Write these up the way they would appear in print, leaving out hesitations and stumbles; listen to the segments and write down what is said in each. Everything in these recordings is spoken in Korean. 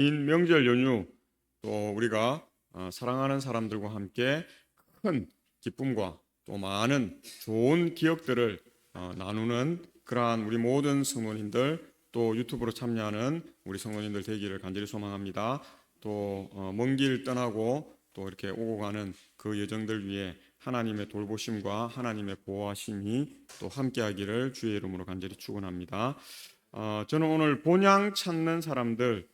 긴 명절 연휴 또 우리가 사랑하는 사람들과 함께 큰 기쁨과 또 많은 좋은 기억들을 나누는 그러한 우리 모든 성도님들 또 유튜브로 참여하는 우리 성도님들 되기를 간절히 소망합니다. 또 먼 길 떠나고 또 이렇게 오고 가는 그 여정들 위해 하나님의 돌보심과 하나님의 보호하심이 또 함께하기를 주의 이름으로 간절히 축원합니다. 저는 오늘 본향 찾는 사람들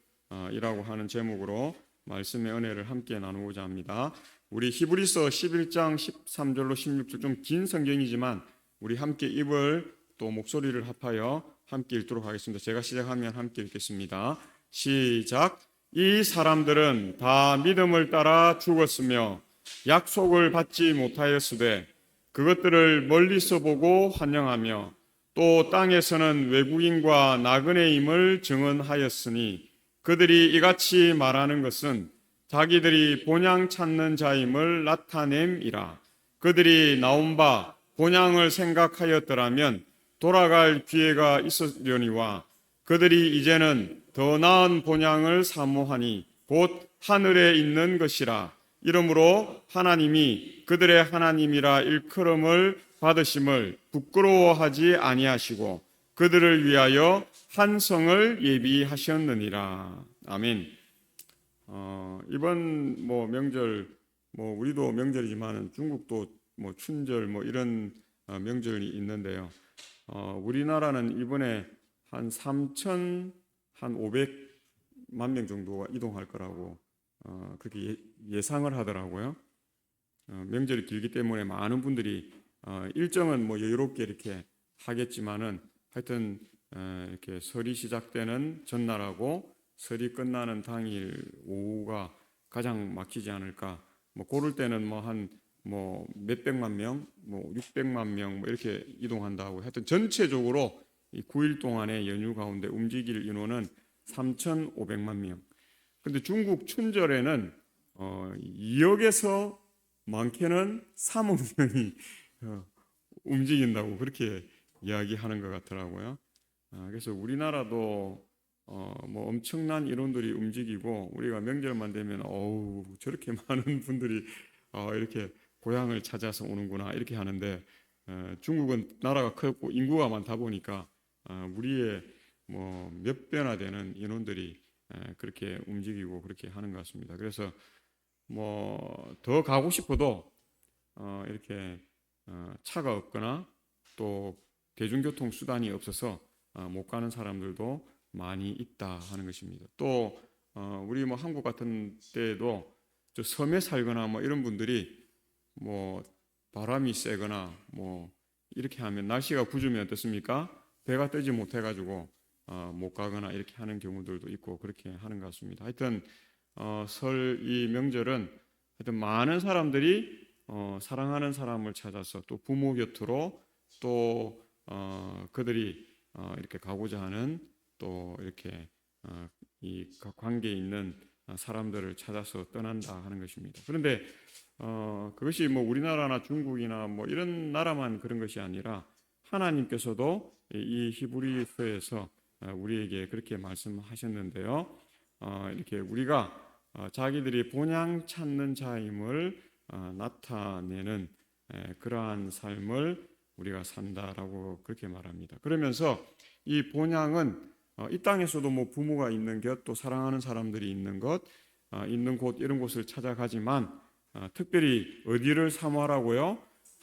이라고 하는 제목으로 말씀의 은혜를 함께 나누고자 합니다. 우리 히브리서 11장 13절로 16절 좀 긴 성경이지만 우리 함께 입을 또 목소리를 합하여 함께 읽도록 하겠습니다. 제가 시작하면 함께 읽겠습니다. 시작. 이 사람들은 다 믿음을 따라 죽었으며 약속을 받지 못하였으되 그것들을 멀리서 보고 환영하며 또 땅에서는 외국인과 나그네임을 증언하였으니 그들이 이같이 말하는 것은 자기들이 본향 찾는 자임을 나타냄이라. 그들이 나온 바 본향을 생각하였더라면 돌아갈 기회가 있으려니와 그들이 이제는 더 나은 본향을 사모하니 곧 하늘에 있는 것이라. 이러므로 하나님이 그들의 하나님이라 일컬음을 받으심을 부끄러워하지 아니하시고 그들을 위하여 한 성을 예비하셨느니라. 아멘. 이번 명절 우리도 명절이지만 중국도 춘절 이런 명절이 있는데요. 우리나라는 이번에 한 3,500만 명 정도가 이동할 거라고 그렇게 예상을 하더라고요. 명절이 길기 때문에 많은 분들이 일정은 여유롭게 이렇게 하겠지만은 하여튼 이렇게 설이 시작되는 전날하고 설이 끝나는 당일 오후가 가장 막히지 않을까. 고를 때는 한 몇백만 명, 600만 명 이렇게 이동한다고. 하여튼 전체적으로 이 9일 동안의 연휴 가운데 움직일 인원은 3,500만 명. 근데 중국 춘절에는 2억에서 많게는 3억 명이 움직인다고 그렇게 이야기하는 것 같더라고요. 그래서 우리나라도 엄청난 인원들이 움직이고 우리가 명절만 되면 저렇게 많은 분들이 이렇게 고향을 찾아서 오는구나 이렇게 하는데 중국은 나라가 크고 인구가 많다 보니까 우리의 몇 배나 되는 인원들이 그렇게 움직이고 그렇게 하는 것 같습니다. 그래서 더 가고 싶어도 이렇게 차가 없거나 또 대중교통 수단이 없어서 못 가는 사람들도 많이 있다 하는 것입니다. 또 우리 한국 같은 때에도 저 섬에 살거나 이런 분들이 바람이 세거나 이렇게 하면 날씨가 궂으면 어떻습니까? 배가 뜨지 못해가지고 못 가거나 이렇게 하는 경우들도 있고 그렇게 하는 것 같습니다. 하여튼 설 이 명절은 하여튼 많은 사람들이 사랑하는 사람을 찾아서 또 부모 곁으로 또 그들이 이렇게 가고자 하는 또 이렇게 이 관계에 있는 사람들을 찾아서 떠난다 하는 것입니다. 그런데 그것이 우리나라나 중국이나 이런 나라만 그런 것이 아니라 하나님께서도 이 히브리서에서 우리에게 그렇게 말씀하셨는데요. 이렇게 우리가 자기들이 본향 찾는 자임을 나타내는 그러한 삶을 우리가 산다라고 그렇게 말합니다. 그러면서 이 본향은 이 땅에서도 부모가 있는 것, 또 사랑하는 사람들이 있는 것, 있는 곳 이런 곳을 찾아가지만 특별히 어디를 사모하라고요?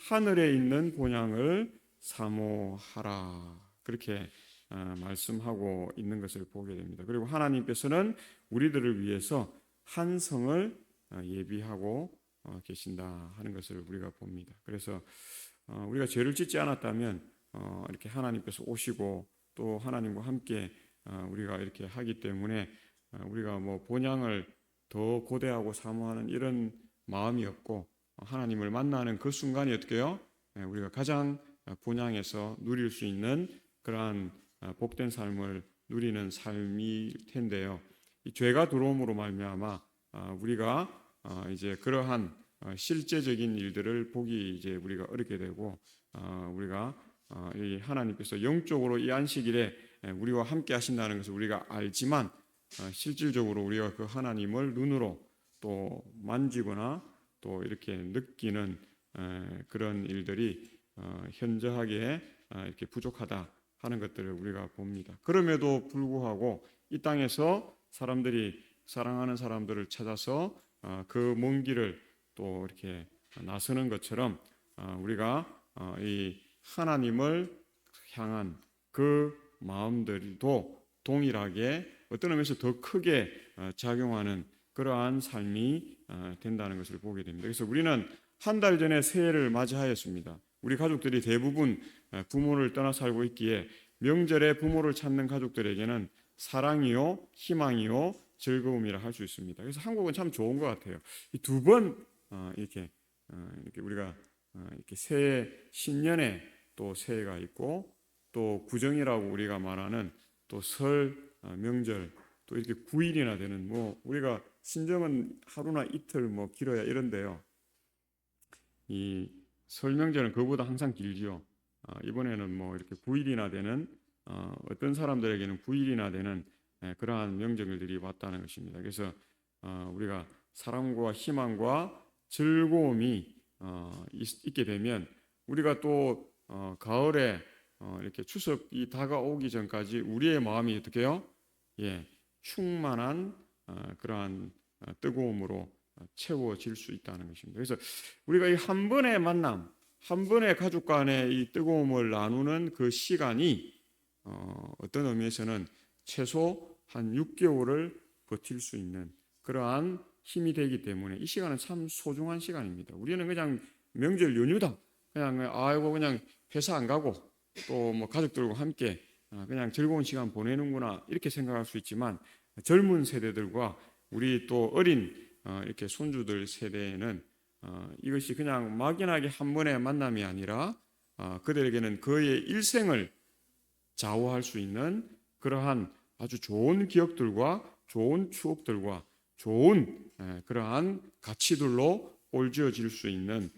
하늘에 있는 본향을 사모하라. 그렇게 말씀하고 있는 것을 보게 됩니다. 그리고 하나님께서는 우리들을 위해서 한 성을 예비하고 계신다 하는 것을 우리가 봅니다. 그래서 우리가 죄를 짓지 않았다면 이렇게 하나님께서 오시고 또 하나님과 함께 우리가 이렇게 하기 때문에 우리가 본향을 더 고대하고 사모하는 이런 마음이 없고 하나님을 만나는 그 순간이 어떻게요? 우리가 가장 본향에서 누릴 수 있는 그러한 복된 삶을 누리는 삶일 텐데요. 이 죄가 들어옴으로 말미암아 우리가 이제 그러한 실제적인 일들을 보기 이제 우리가 어렵게 되고 우리가 이 하나님께서 영적으로 이 안식일에 우리와 함께 하신다는 것을 우리가 알지만 실질적으로 우리가 그 하나님을 눈으로 또 만지거나 또 이렇게 느끼는 그런 일들이 현저하게 이렇게 부족하다 하는 것들을 우리가 봅니다. 그럼에도 불구하고 이 땅에서 사람들이 사랑하는 사람들을 찾아서 그 먼 길을 또 이렇게 나서는 것처럼 우리가 이 하나님을 향한 그 마음들도 동일하게 어떤 의미에서 더 크게 작용하는 그러한 삶이 된다는 것을 보게 됩니다. 그래서 우리는 한 달 전에 새해를 맞이하였습니다. 우리 가족들이 대부분 부모를 떠나 살고 있기에 명절에 부모를 찾는 가족들에게는 사랑이요, 희망이요, 즐거움이라 할 수 있습니다. 그래서 한국은 참 좋은 것 같아요. 두 번 이렇게 우리가 이렇게 새해 신년에 또 새해가 있고 또 구정이라고 우리가 말하는 또 설 명절 또 이렇게 9일이나 되는 뭐 우리가 신정은 하루나 이틀 뭐 길어야 이런데요. 이 설 명절은 그보다 항상 길지요. 이번에는 뭐 이렇게 9일이나 되는 어떤 사람들에게는 9일이나 되는 그러한 명절들이 왔다는 것입니다. 그래서 우리가 사랑과 희망과 즐거움이 있게 되면 우리가 또 가을에 이렇게 추석이 다가오기 전까지 우리의 마음이 어떻게 해요? 예, 충만한 그러한 뜨거움으로 채워질 수 있다는 것입니다. 그래서 우리가 이 한 번의 만남, 한 번의 가족 간의 이 뜨거움을 나누는 그 시간이 어떤 의미에서는 최소 한 6개월을 버틸 수 있는 그러한 힘이 되기 때문에 이 시간은 참 소중한 시간입니다. 우리는 그냥 명절 연휴다, 그냥 회사 안 가고 또 뭐 가족들과 함께 그냥 즐거운 시간 보내는구나 이렇게 생각할 수 있지만 젊은 세대들과 우리 또 어린 이렇게 손주들 세대에는 이것이 그냥 막연하게 한 번의 만남이 아니라 그들에게는 그의 일생을 좌우할 수 있는 그러한 아주 좋은 기억들과 좋은 추억들과 좋은 그러한 가치들로 꼴지어질 수 있는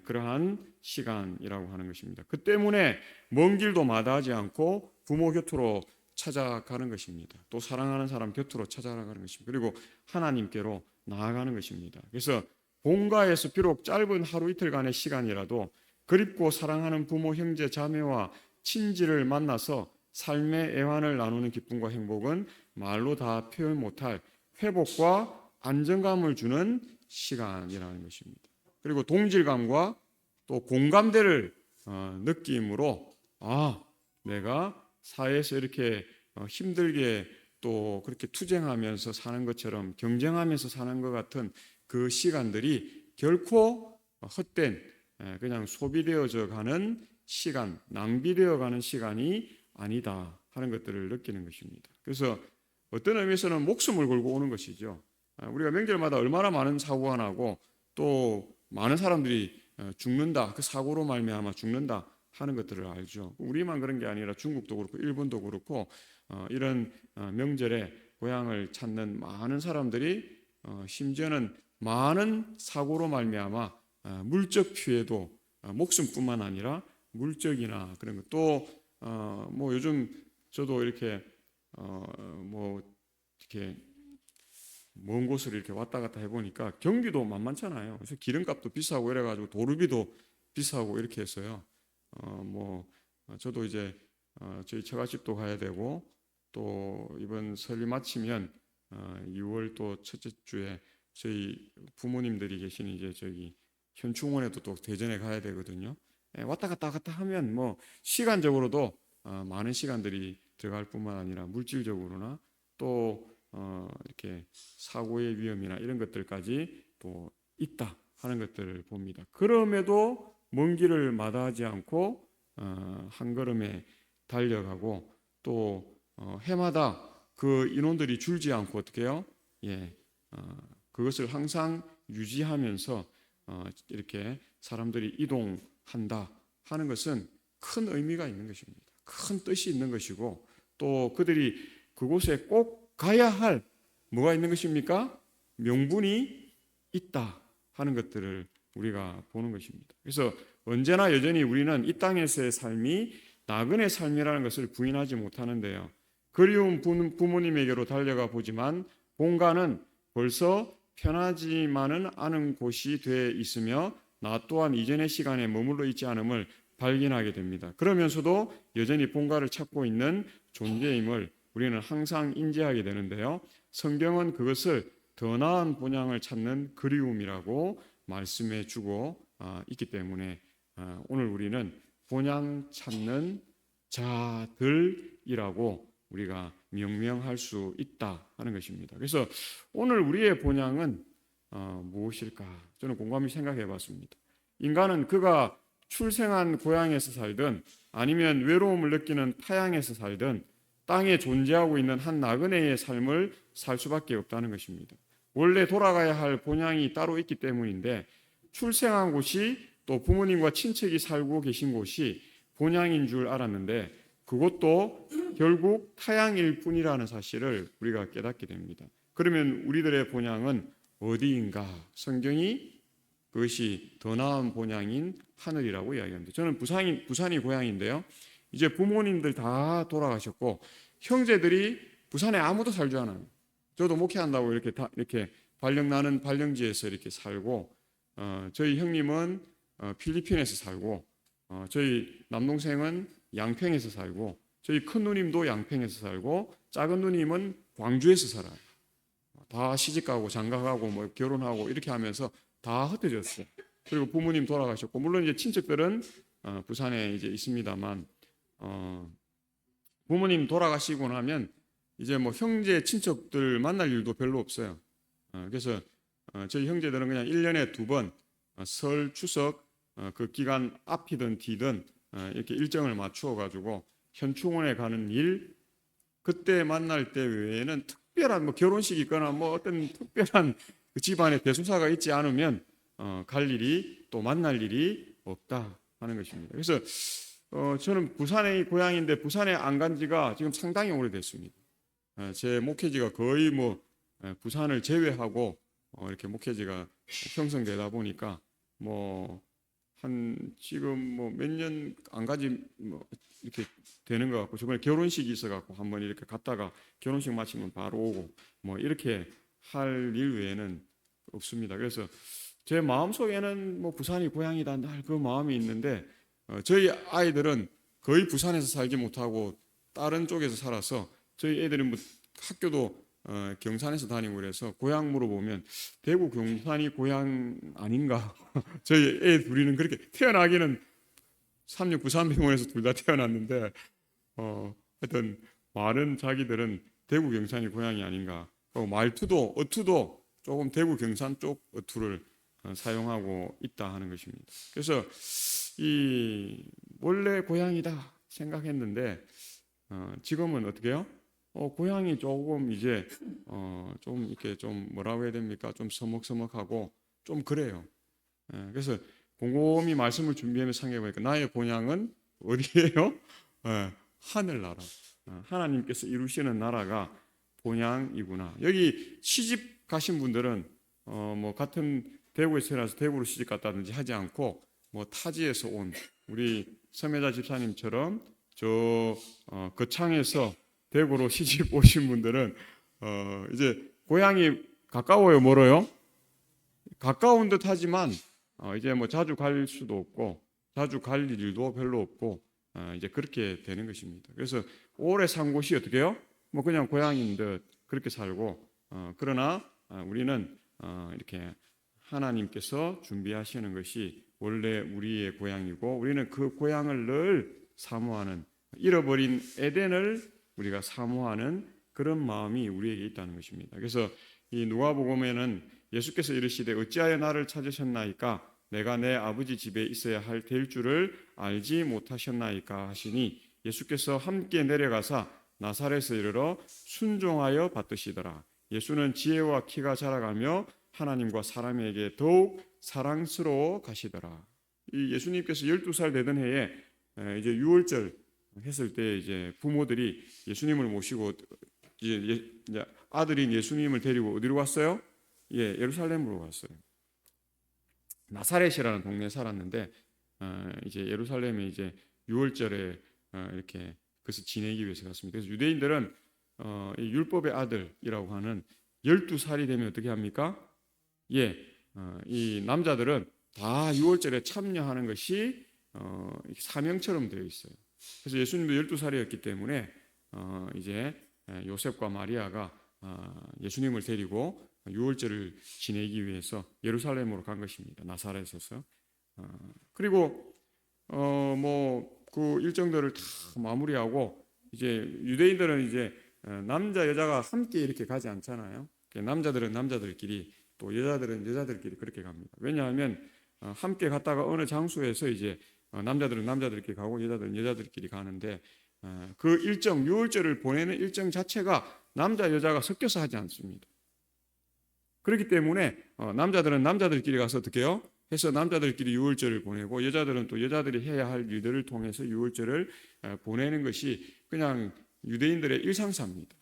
그러한 시간이라고 하는 것입니다. 그 때문에 먼 길도 마다하지 않고 부모 곁으로 찾아가는 것입니다. 또 사랑하는 사람 곁으로 찾아가는 것입니다. 그리고 하나님께로 나아가는 것입니다. 그래서 본가에서 비록 짧은 하루 이틀간의 시간이라도 그립고 사랑하는 부모, 형제, 자매와 친지를 만나서 삶의 애환을 나누는 기쁨과 행복은 말로 다 표현 못할 회복과 안정감을 주는 시간이라는 것입니다. 그리고 동질감과 또 공감대를 느낌으로 내가 사회에서 이렇게 힘들게 또 그렇게 투쟁하면서 사는 것처럼 경쟁하면서 사는 것 같은 그 시간들이 결코 헛된 그냥 소비되어져 가는 시간, 낭비되어 가는 시간이 아니다 하는 것들을 느끼는 것입니다. 그래서 어떤 의미에서는 목숨을 걸고 오는 것이죠. 우리가 명절마다 얼마나 많은 사고가 나고 또 많은 사람들이 죽는다, 그 사고로 말미암아 죽는다 하는 것들을 알죠. 우리만 그런 게 아니라 중국도 그렇고 일본도 그렇고 이런 명절에 고향을 찾는 많은 사람들이 심지어는 많은 사고로 말미암아 물적 피해도 목숨뿐만 아니라 물적이나 그런 것 또 뭐 요즘 저도 이렇게 뭐 이렇게 먼 곳을 이렇게 왔다 갔다 해보니까 경기도 만만찮아요. 그래서 기름값도 비싸고 이래가지고 도로비도 비싸고 이렇게 해서요. 뭐 저도 이제 저희 처갓집도 가야 되고 또 이번 설이 마치면 6월 또 첫째 주에 저희 부모님들이 계신 이제 저기 현충원에도 또 대전에 가야 되거든요. 왔다 갔다 하면 뭐 시간적으로도 많은 시간들이 들어갈 뿐만 아니라 물질적으로나 또 이렇게 사고의 위험이나 이런 것들까지 또 있다 하는 것들을 봅니다. 그럼에도 먼 길을 마다하지 않고 한 걸음에 달려가고 또 해마다 그 인원들이 줄지 않고 어떻게 해요? 그것을 항상 유지하면서 이렇게 사람들이 이동한다 하는 것은 큰 의미가 있는 것입니다. 큰 뜻이 있는 것이고 또 그들이 그곳에 꼭 가야 할 뭐가 있는 것입니까? 명분이 있다 하는 것들을 우리가 보는 것입니다. 그래서 언제나 여전히 우리는 이 땅에서의 삶이 나그네 삶이라는 것을 부인하지 못하는데요. 그리운 부모님에게로 달려가 보지만 본가는 벌써 편하지만은 않은 곳이 돼 있으며 나 또한 이전의 시간에 머물러 있지 않음을 발견하게 됩니다. 그러면서도 여전히 본가를 찾고 있는 존재임을 우리는 항상 인지하게 되는데요. 성경은 그것을 더 나은 본향을 찾는 그리움이라고 말씀해 주고 있기 때문에 오늘 우리는 본향 찾는 자들이라고 우리가 명명할 수 있다 하는 것입니다. 그래서 오늘 우리의 본향은 무엇일까? 저는 곰곰이 생각해 봤습니다. 인간은 그가 출생한 고향에서 살든 아니면 외로움을 느끼는 타향에서 살든 땅에 존재하고 있는 한 나그네의 삶을 살 수밖에 없다는 것입니다. 원래 돌아가야 할 본향이 따로 있기 때문인데 출생한 곳이 또 부모님과 친척이 살고 계신 곳이 본향인 줄 알았는데 그것도 결국 타향일 뿐이라는 사실을 우리가 깨닫게 됩니다. 그러면 우리들의 본향은 어디인가? 성경이 그것이 더 나은 본향인 하늘이라고 이야기합니다. 저는 부산이 고향인데요. 이제 부모님들 다 돌아가셨고 형제들이 부산에 아무도 살지 않아요. 저도 목회한다고 이렇게 발령 나는 발령지에서 이렇게 살고 저희 형님은 필리핀에서 살고 저희 남동생은 양평에서 살고 저희 큰 누님도 양평에서 살고 작은 누님은 광주에서 살아요. 다 시집가고 장가가고 뭐 결혼하고 이렇게 하면서 다 흩어졌어요. 그리고 부모님 돌아가셨고 물론 이제 친척들은 부산에 이제 있습니다만 부모님 돌아가시고 나면 이제 뭐 형제 친척들 만날 일도 별로 없어요. 그래서 저희 형제들은 그냥 1년에 2번 설 추석 그 기간 앞이든 뒤든 이렇게 일정을 맞추어 가지고 현충원에 가는 일 그때 만날 때 외에는 특별한 뭐 결혼식 있거나 뭐 어떤 특별한 그 집안에 대소사가 있지 않으면 갈 일이 또 만날 일이 없다 하는 것입니다. 그래서 저는 부산의 고향인데 부산에 안 간 지가 지금 상당히 오래됐습니다. 제 목회지가 거의 뭐 부산을 제외하고 이렇게 목회지가 형성되다 보니까 뭐 한 지금 뭐 몇 년 안 가지 뭐 이렇게 되는 것 같고 저번에 결혼식이 있어갖고 한번 이렇게 갔다가 결혼식 마치면 바로 오고 뭐 이렇게 할 일 외에는 없습니다. 그래서 제 마음 속에는 뭐 부산이 고향이다 날 그 마음이 있는데 저희 아이들은 거의 부산에서 살지 못하고 다른 쪽에서 살아서 저희 애들은 뭐 학교도 경산에서 다니고 그래서 고향 물어보면 대구 경산이 고향 아닌가? 저희 애 둘이는 그렇게 태어나기는 3693병원에서 둘 다 태어났는데 하여튼 말은 자기들은 대구 경산이 고향이 아닌가. 말투도 어투도 조금 대구 경산 쪽 어투를 사용하고 있다 하는 것입니다. 그래서 이 원래 고향이다 생각했는데 지금은 어떻게 해요? 고향이 조금 이제 좀 이렇게 좀 뭐라고 해야 됩니까? 좀 서먹서먹하고 좀 그래요. 그래서 곰곰이 말씀을 준비하면서 생각해 보니까 나의 고향은 어디예요? 하늘나라. 하나님께서 이루시는 나라가 본향이구나. 여기 시집 가신 분들은 뭐 같은 대구에서 태어나서 대구로 시집 갔다든지 하지 않고 뭐 타지에서 온 우리 서매자 집사님처럼 저 거창에서 대구로 시집 오신 분들은 이제 고향이 가까워요, 멀어요? 가까운 듯 하지만 이제 뭐 자주 갈 수도 없고 자주 갈 일도 별로 없고 이제 그렇게 되는 것입니다. 그래서 오래 산 곳이 어떻게 해요? 뭐 그냥 고향인 듯 그렇게 살고 그러나 우리는 이렇게 하나님께서 준비하시는 것이 원래 우리의 고향이고 우리는 그 고향을 늘 사모하는 잃어버린 에덴을 우리가 사모하는 그런 마음이 우리에게 있다는 것입니다. 그래서 이 누가복음에는 예수께서 이르시되 어찌하여 나를 찾으셨나이까 내가 내 아버지 집에 있어야 될 줄을 알지 못하셨나이까 하시니 예수께서 함께 내려가사 나사렛에 이르러 순종하여 받으시더라. 예수는 지혜와 키가 자라가며 하나님과 사람에게 더욱 사랑스러워 가시더라. 이 예수님께서 12살 되던 해에 이제 유월절 했을 때 이제 부모들이 예수님을 모시고 이제 아들인 예수님을 데리고 어디로 갔어요? 예, 예루살렘으로 갔어요. 나사렛이라는 동네에 살았는데 이제 예루살렘에 이제 유월절에 이렇게 그것을 지내기 위해서 갔습니다. 그래서 유대인들은 이 율법의 아들이라고 하는 12살이 되면 어떻게 합니까? 예, 이 남자들은 다 유월절에 참여하는 것이 사명처럼 되어 있어요. 그래서 예수님도 12살이었기 때문에 이제 요셉과 마리아가 예수님을 데리고 유월절을 지내기 위해서 예루살렘으로 간 것입니다. 나사렛에서. 그리고 뭐 그 일정들을 다 마무리하고 이제 유대인들은 이제 남자 여자가 함께 이렇게 가지 않잖아요. 남자들은 남자들끼리 또 여자들은 여자들끼리 그렇게 갑니다. 왜냐하면 함께 갔다가 어느 장소에서 이제 남자들은 남자들끼리 가고 여자들은 여자들끼리 가는데 그 일정 유월절을 보내는 일정 자체가 남자 여자가 섞여서 하지 않습니다. 그렇기 때문에 남자들은 남자들끼리 가서 어떻게 해요? 해서 남자들끼리 유월절을 보내고 여자들은 또 여자들이 해야 할 일들을 통해서 유월절을 보내는 것이 그냥 유대인들의 일상사입니다.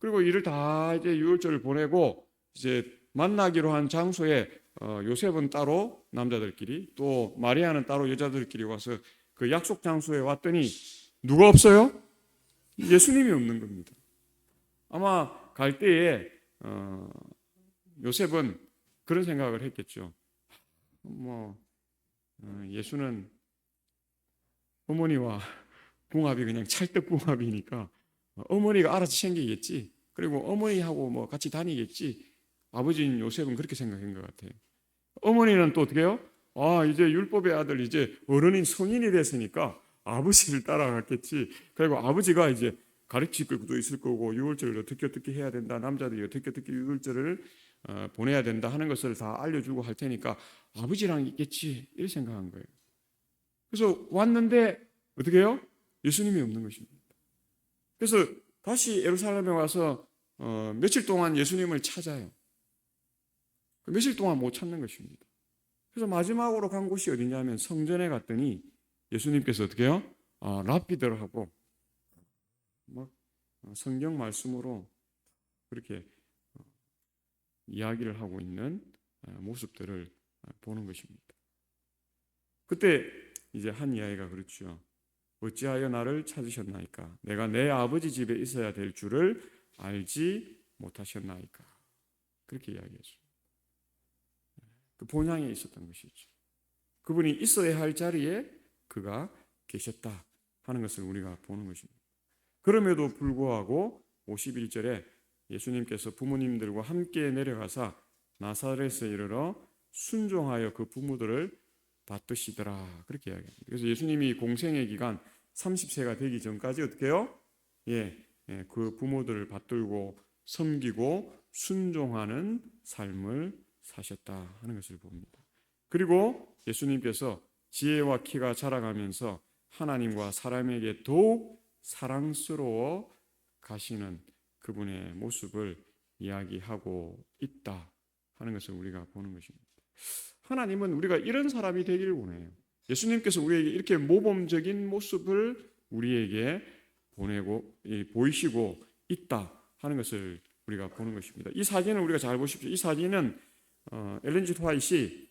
그리고 이를 다 이제 유월절을 보내고 이제 만나기로 한 장소에 요셉은 따로 남자들끼리 또 마리아는 따로 여자들끼리 와서 그 약속 장소에 왔더니 누가 없어요? 예수님이 없는 겁니다. 아마 갈 때에 요셉은 그런 생각을 했겠죠. 뭐 예수는 어머니와 궁합이 그냥 찰떡궁합이니까 어머니가 알아서 챙기겠지. 그리고 어머니하고 뭐 같이 다니겠지. 아버지인 요셉은 그렇게 생각한 것 같아요. 어머니는 또 어떻게 해요? 이제 율법의 아들 이제 어른인 성인이 됐으니까 아버지를 따라갔겠지. 그리고 아버지가 이제 가르칠 것도 있을 거고 유월절을 어떻게 해야 된다. 남자들이 어떻게 유월절을 보내야 된다 하는 것을 다 알려주고 할 테니까 아버지랑 있겠지. 이렇게 생각한 거예요. 그래서 왔는데 어떻게 해요? 예수님이 없는 것입니다. 그래서 다시 예루살렘에 와서 며칠 동안 예수님을 찾아요. 며칠 동안 못 찾는 것입니다. 그래서 마지막으로 간 곳이 어디냐면 성전에 갔더니 예수님께서 어떻게 해요? 랍비들하고 막 성경 말씀으로 그렇게 이야기를 하고 있는 모습들을 보는 것입니다. 그때 이제 한 이야기가 그렇죠. 어찌하여 나를 찾으셨나이까? 내가 내 아버지 집에 있어야 될 줄을 알지 못하셨나이까? 그렇게 이야기했죠. 그 본향에 있었던 것이죠. 그분이 있어야 할 자리에 그가 계셨다 하는 것을 우리가 보는 것입니다. 그럼에도 불구하고 51절에 예수님께서 부모님들과 함께 내려가사 나사렛에 이르러 순종하여 그 부모들을 받드시더라. 그렇게 이야기합니다. 그래서 예수님이 공생의 기간 30세가 되기 전까지 어떻게 해요? 그 부모들을 받들고 섬기고 순종하는 삶을 사셨다 하는 것을 봅니다. 그리고 예수님께서 지혜와 키가 자라가면서 하나님과 사람에게 더욱 사랑스러워 가시는 그분의 모습을 이야기하고 있다 하는 것을 우리가 보는 것입니다. 하나님은 우리가 이런 사람이 되기를 원해요. 예수님께서 우리에게 이렇게 모범적인 모습을 우리에게 보이시고 있다 하는 것을 우리가 보는 것입니다. 이 사진을 우리가 잘 보십시오. 이 사진은 엘렌 G. 화이트이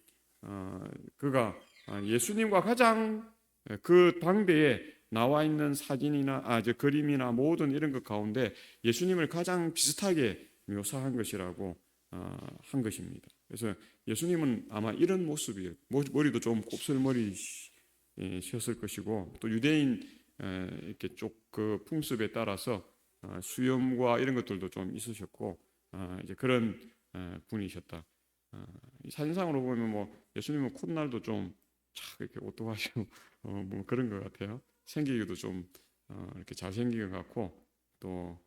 그가 예수님과 가장 그 당대에 나와 있는 사진이나 그림이나 모든 이런 것 가운데 예수님을 가장 비슷하게 묘사한 것이라고 한 것입니다. 그래서 예수님은 아마 이런 모습이에요. 머리도 좀 곱슬머리셨을 것이고 또 유대인 이렇게 쪽 그 풍습에 따라서 수염과 이런 것들도 좀 있으셨고 이제 그런 분이셨다. 사진상으로 보면 뭐 예수님은 콧날도 좀 이렇게 오똑하시고 뭐 그런 것 같아요. 생기기도 좀 이렇게 잘생긴 것 같고 또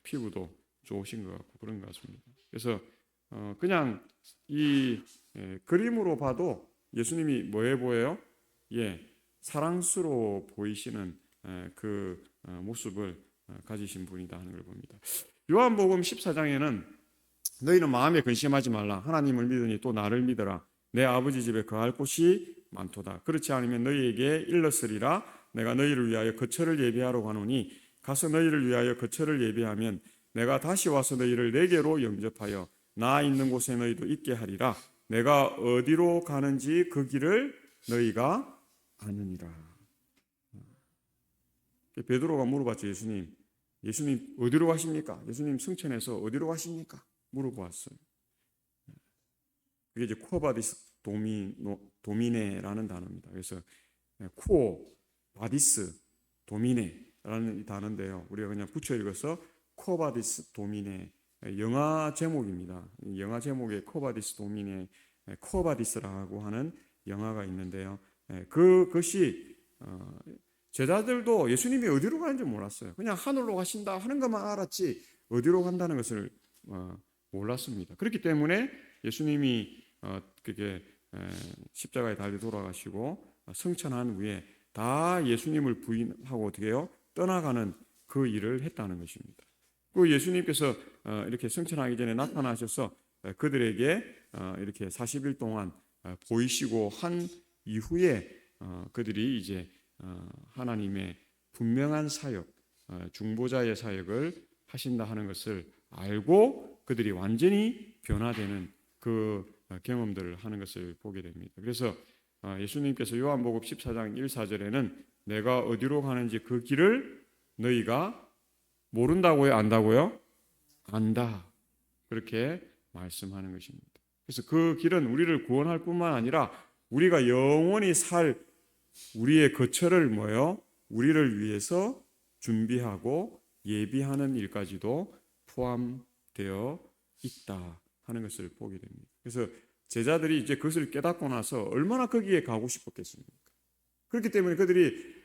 피부도 좋으신 것 같고 그런 것 같습니다. 그래서 그냥 이 그림으로 봐도 예수님이 뭐해 보여요? 사랑스러워 보이시는 그 모습을 가지신 분이다 하는 걸 봅니다. 요한복음 14장에는 너희는 마음에 근심하지 말라. 하나님을 믿으니 또 나를 믿어라. 내 아버지 집에 거할 곳이 많도다. 그렇지 않으면 너희에게 일렀으리라. 내가 너희를 위하여 거처를 예비하러 가노니 가서 너희를 위하여 거처를 예비하면 내가 다시 와서 너희를 내게로 영접하여 나 있는 곳에 너희도 있게 하리라. 내가 어디로 가는지 그 길을 너희가 아느니라. 베드로가 물어봤죠. 예수님, 예수님 어디로 가십니까? 예수님 승천해서 어디로 가십니까? 물어보았어요. 그게 이제 쿠어바디스 도미네라는 단어입니다. 그래서 쿠오 바디스 도미네라는 이 단어인데요. 우리가 그냥 붙여 읽어서 쿠어바디스 도미네, 영화 제목입니다. 영화 제목에 쿠어바디스 도미네, 쿠어바디스라고 하는 영화가 있는데요. 그것이 제자들도 예수님이 어디로 가는지 몰랐어요. 그냥 하늘로 가신다 하는 것만 알았지 어디로 간다는 것을 몰랐습니다. 그렇기 때문에 예수님이 그게 십자가에 달려 돌아가시고 승천한 후에 다 예수님을 부인하고 어떻게 해요? 떠나가는 그 일을 했다는 것입니다. 그 예수님께서 이렇게 승천하기 전에 나타나셔서 그들에게 이렇게 40일 동안 보이시고 한 이후에 그들이 이제 하나님의 분명한 사역, 중보자의 사역을 하신다 하는 것을 알고 그들이 완전히 변화되는 그 경험들을 하는 것을 보게 됩니다. 그래서 예수님께서 요한복음 14장 1, 4절에는 내가 어디로 가는지 그 길을 너희가 모른다고요? 안다고요? 안다. 그렇게 말씀하는 것입니다. 그래서 그 길은 우리를 구원할 뿐만 아니라 우리가 영원히 살 우리의 거처를 우리를 위해서 준비하고 예비하는 일까지도 포함되어 있다 하는 것을 보게 됩니다. 그래서 제자들이 이제 그것을 깨닫고 나서 얼마나 거기에 가고 싶었겠습니까? 그렇기 때문에 그들이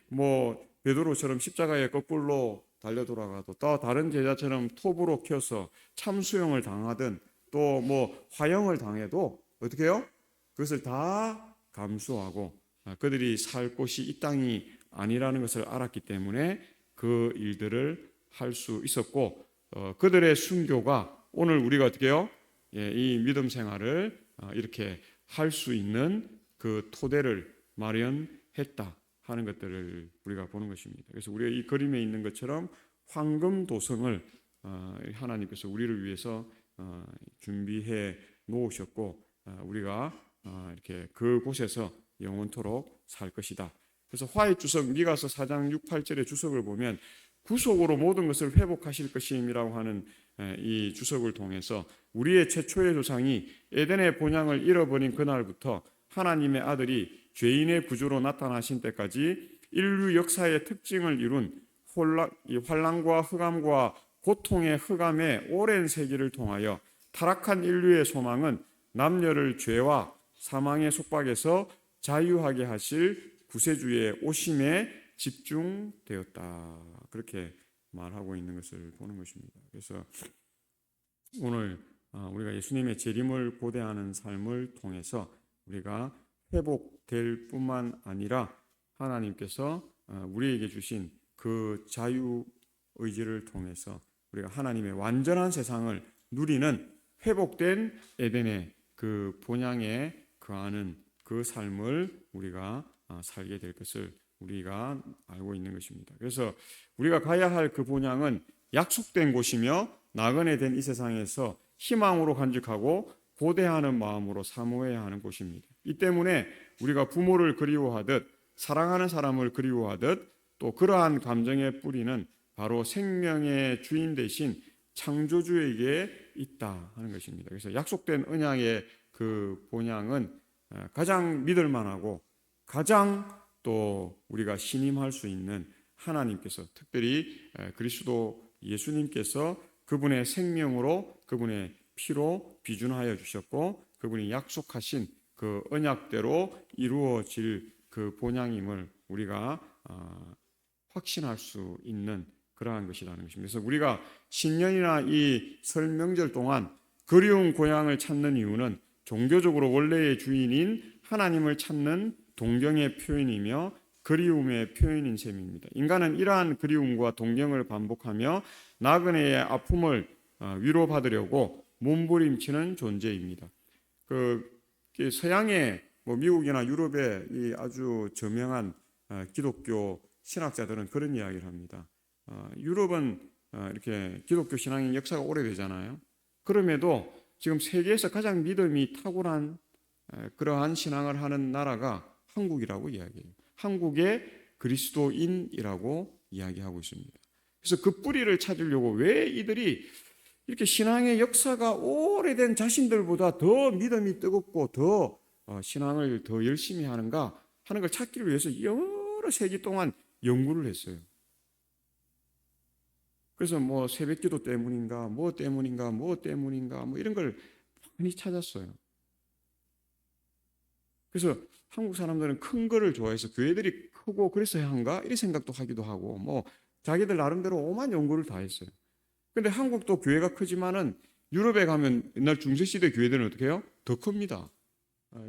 베드로처럼 십자가에 거꾸로 달려 돌아가도 또 다른 제자처럼 톱으로 켜서 참수형을 당하든 또 화형을 당해도 어떻게 해요? 그것을 다 감수하고 그들이 살 곳이 이 땅이 아니라는 것을 알았기 때문에 그 일들을 할 수 있었고 그들의 순교가 오늘 우리가 어떻게 해요? 이 믿음 생활을 이렇게 할 수 있는 그 토대를 마련했다 하는 것들을 우리가 보는 것입니다. 그래서 우리가 이 그림에 있는 것처럼 황금 도성을 하나님께서 우리를 위해서 준비해 놓으셨고 우리가 이렇게 그곳에서 영원토록 살 것이다. 그래서 화의 주석 미가서 4장 6, 8절의 주석을 보면 구속으로 모든 것을 회복하실 것임이라고 하는 이 주석을 통해서 우리의 최초의 조상이 에덴의 본향을 잃어버린 그날부터 하나님의 아들이 죄인의 구주로 나타나신 때까지 인류 역사의 특징을 이룬 환난과 흑암과 고통의 흑암의 오랜 세기를 통하여 타락한 인류의 소망은 남녀를 죄와 사망의 속박에서 자유하게 하실 구세주의 오심에 집중되었다. 그렇게 말하고 있는 것을 보는 것입니다. 그래서 오늘 우리가 예수님의 재림을 고대하는 삶을 통해서 우리가 회복될 뿐만 아니라 하나님께서 우리에게 주신 그 자유 의지를 통해서 우리가 하나님의 완전한 세상을 누리는 회복된 에덴의 그 본향에 거하는 그 삶을 우리가 살게 될 것을 우리가 알고 있는 것입니다. 그래서 우리가 가야 할 그 본향은 약속된 곳이며 나그네 된 이 세상에서 희망으로 간직하고 고대하는 마음으로 사모해야 하는 곳입니다. 이 때문에 우리가 부모를 그리워하듯 사랑하는 사람을 그리워하듯 또 그러한 감정의 뿌리는 바로 생명의 주인 되신 창조주에게 있다 하는 것입니다. 그래서 약속된 언약의 그 본향은 가장 믿을 만하고 가장 또 우리가 신임할 수 있는 하나님께서 특별히 그리스도 예수님께서 그분의 생명으로 그분의 피로 비준하여 주셨고 그분이 약속하신 그 언약대로 이루어질 그 본향임을 우리가 확신할 수 있는 그러한 것이라는 것입니다. 그래서 우리가 신년이나 이 설 명절 동안 그리운 고향을 찾는 이유는 종교적으로 원래의 주인인 하나님을 찾는 동경의 표현이며 그리움의 표현인 셈입니다. 인간은 이러한 그리움과 동경을 반복하며 나그네의 아픔을 위로받으려고 몸부림치는 존재입니다. 서양의 미국이나 유럽의 이 아주 저명한 기독교 신학자들은 그런 이야기를 합니다. 유럽은 이렇게 기독교 신앙의 역사가 오래되잖아요. 그럼에도 지금 세계에서 가장 믿음이 탁월한 그러한 신앙을 하는 나라가 한국이라고 이야기해요. 한국의 그리스도인이라고 이야기하고 있습니다. 그래서 그 뿌리를 찾으려고 왜 이들이 이렇게 신앙의 역사가 오래된 자신들보다 더 믿음이 뜨겁고 더 신앙을 더 열심히 하는가 하는 걸 찾기를 위해서 여러 세기 동안 연구를 했어요. 그래서 뭐 새벽기도 때문인가 뭐 때문인가 뭐 때문인가 뭐 이런 걸 많이 찾았어요. 그래서 한국 사람들은 큰 거를 좋아해서 교회들이 크고 그래서 한가 이런 생각도 하기도 하고 뭐 자기들 나름대로 오만 연구를 다 했어요. 근데 한국도 교회가 크지만은 유럽에 가면 옛날 중세시대 교회들은 어떻게 해요? 더 큽니다.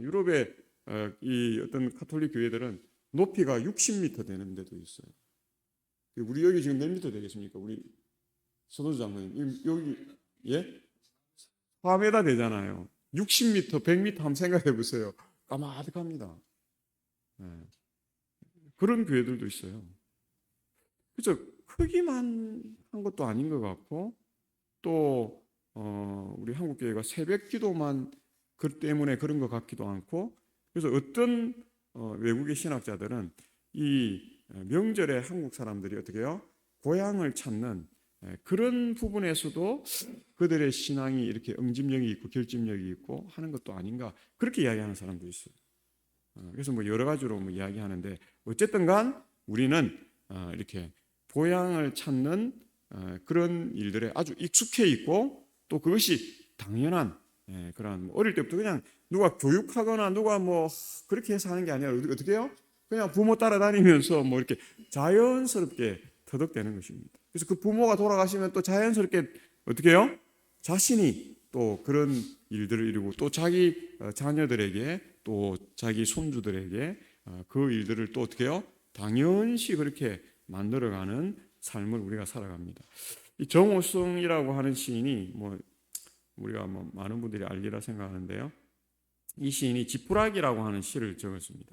유럽의 이 어떤 카톨릭 교회들은 높이가 60m 되는 데도 있어요. 우리 여기 지금 몇 미터 되겠습니까? 우리 선호주 장로님 여기 예? 4m 되잖아요. 60m, 100m 한번 생각해 보세요. 까마득합니다. 예. 그런 교회들도 있어요. 그래서 크기만 한 것도 아닌 것 같고 또 우리 한국 교회가 새벽 기도만 그 때문에 그런 것 같기도 않고 그래서 어떤 외국의 신학자들은 이 명절에 한국 사람들이 어떻게 해요? 고향을 찾는 그런 부분에서도 그들의 신앙이 이렇게 응집력이 있고 결집력이 있고 하는 것도 아닌가 그렇게 이야기하는 사람도 있어요. 그래서 뭐 여러 가지로 뭐 이야기하는데 어쨌든간 우리는 이렇게 고향을 찾는 그런 일들에 아주 익숙해 있고 또 그것이 당연한 그런 어릴 때부터 그냥 누가 교육하거나 누가 뭐 그렇게 해서 하는 게 아니라 어떻게 해요? 그냥 부모 따라다니면서 뭐 이렇게 자연스럽게 터득되는 것입니다. 그래서 그 부모가 돌아가시면 또 자연스럽게 어떻게 해요? 자신이 또 그런 일들을 이루고 또 자기 자녀들에게 또 자기 손주들에게 그 일들을 또 어떻게 해요? 당연시 그렇게 만들어가는 삶을 우리가 살아갑니다. 이 정호성이라고 하는 시인이 뭐 우리가 뭐 많은 분들이 알리라 생각하는데요. 이 시인이 지푸라기라고 하는 시를 적었습니다.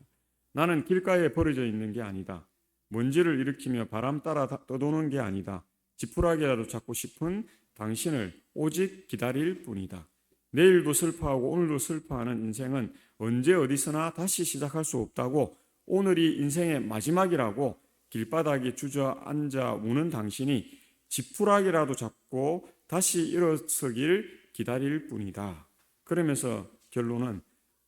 나는 길가에 버려져 있는 게 아니다. 먼지를 일으키며 바람 따라 떠도는 게 아니다. 지푸라기라도 잡고 싶은 당신을 오직 기다릴 뿐이다. 내일도 슬퍼하고 오늘도 슬퍼하는 인생은 언제 어디서나 다시 시작할 수 없다고 오늘이 인생의 마지막이라고 길바닥에 주저앉아 우는 당신이 지푸라기라도 잡고 다시 일어서길 기다릴 뿐이다. 그러면서 결론은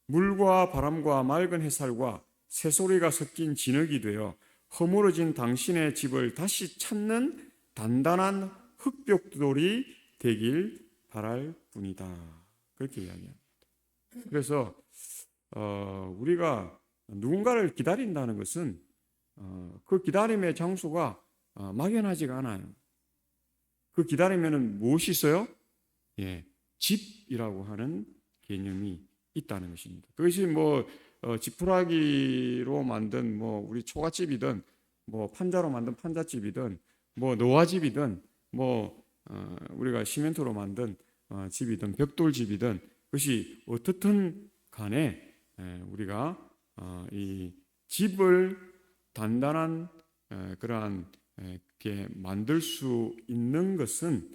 물과 바람과 맑은 햇살과 새소리가 섞인 진흙이 되어 허물어진 당신의 집을 다시 찾는 단단한 흙벽돌이 되길 바랄 뿐이다. 그렇게 이야기합니다. 그래서 우리가 누군가를 기다린다는 것은 그 기다림의 장소가 막연하지가 않아요. 그 기다림에는 무엇이 있어요? 예, 집이라고 하는 개념이 있다는 것입니다. 그것이 뭐 지푸라기로 만든 뭐 우리 초가집이든 뭐 판자로 만든 판자집이든 뭐 노화집이든 뭐 우리가 시멘트로 만든 집이든 벽돌집이든 그것이 어떻든 간에 우리가 이 집을 단단한 그러한 게 만들 수 있는 것은